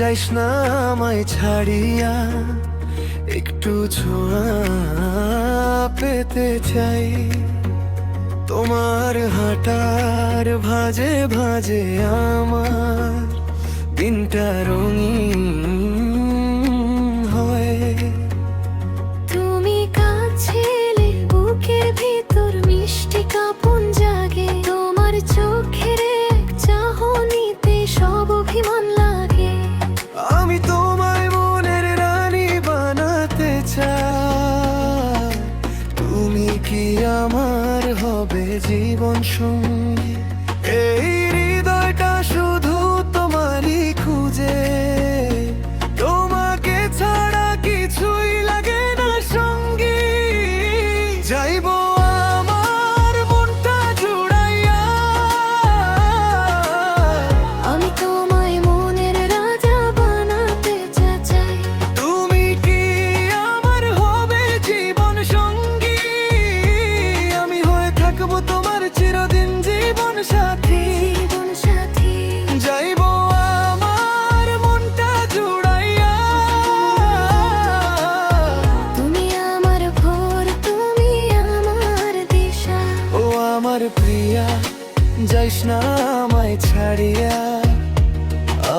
যাইস না আমায় ছাড়িয়া, একটু ছোঁয়া পেতে চাই। তোমার হাঁটার ভাঁজে ভাঁজে আমার দিনটা রঙিন হয়। তুমি কাছে এলে বুকের ভিতর মিষ্টি কাঁপন জাগে। তোমার চোখের এক চাহনিতে সব অভিমান লাগে। আমি তোমায় মনের রানী বানাতে চাই। তুমি কি আমার হবে জীবন সঙ্গী? এই হৃদয়টা শুধু তোমারই খুঁজে, তোমাকে ছাড়া কিছুই লাগে না সঙ্গী। যাইবো আমার মনটা জুড়াইয়া, আমি তোমায় মনের রাজা বানাতে চাই। তুমি কি আমার হবে জীবন সঙ্গী? আমি হয়ে থাকবো তোমার চিরদিন জীবন সাথী। জীবন সাথী যাইবো আমার মনটা জুড়াইয়া, তুমি আমার ভোর, তুমি আমার দিশা। ও আমার প্রিয়া, যাইস না আমায় ছাড়িয়া।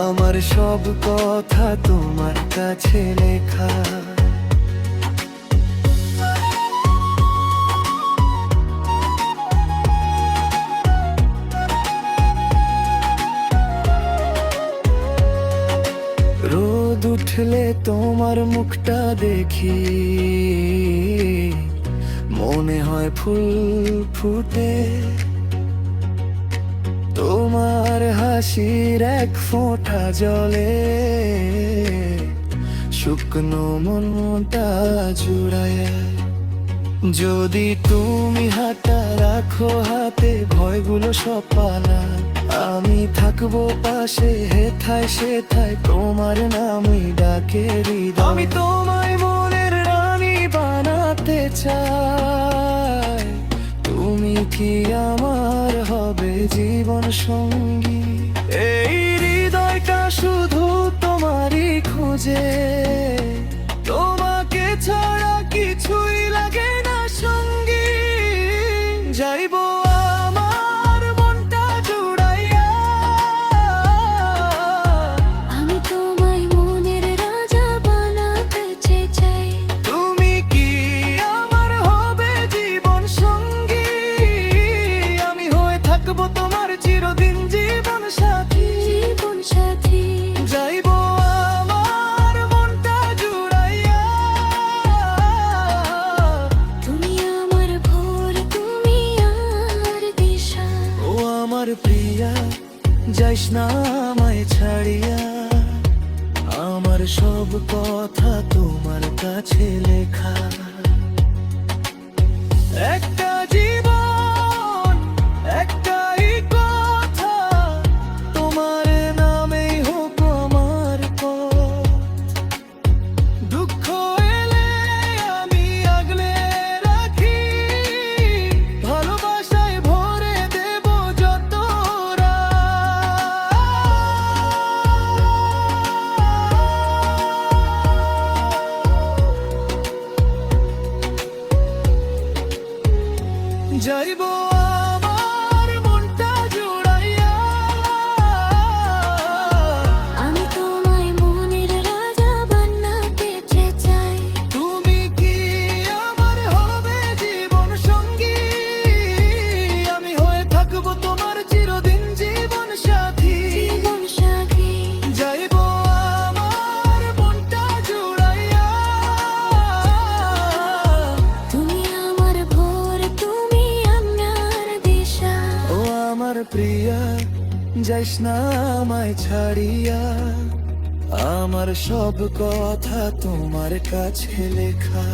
আমার সব কথা তোমার কাছে লেখা। রোদ উঠলে তোমার মুখটা দেখি, মনে হয় ফুল ফুটে। তোমার হাসির এক ফোঁটা জলে শুকনো মনটা জুড়ায়। যদি তুমি হাতটা রাখো হাতে, ভয়গুলো সব পালা। আমি থাকবো পাশে, হেথায় সেথায় তোমার নামই ডাকে হৃদয়। আমি তোমায় মনের রানী বানাতে চাই। তুমি কি আমার হবে জীবন সঙ্গী? এই হৃদয়টা শুধু তোমারই খুঁজে, তোমাকে ছাড়া কিছুই লাগে না সঙ্গী। যাইবো আমার মনটা জুড়াইয়া, আমি তোমায় মনের রাজা বানাতে চাই। তুমি কি আমার হবে জীবন সঙ্গী? আমি হয়ে থাকবো তোমার চিরদিন জীবন সাথী। জীবন সাথী যাইবো আমার মনটা জুড়াইয়া, তুমি আমার ভোর, তুমি আর দিশা। ও আমার প্রিয়া, যাইস না আমায় ছাড়িয়া। আমার সব কথা তোমার কাছে লেখা। একটা জীবন, একটাই কথা, তোমার নামেই হোক আমার পথ। দুঃখ এলে আমি আগলে রাখি, ভালোবাসায় ভরে দেব যত যাইবো আমার মনটা জুড়াইয়া, আমি তোমায় মনের রাজা বানাতে চাই। তুমি কি আমার হবে জীবন সঙ্গী? আমি হয়ে থাকবো তোমার চিরদিন জীবন সাথী। জীবন সাথী যাইবো আমার মনটা জুড়াইয়া, তুমি আমার ভোর, তুমি আমার দিশা। ও আমার প্রিয়া, যাইস না আমায় ছাড়িয়া। আমার সব কথা তোমার কাছে লেখা।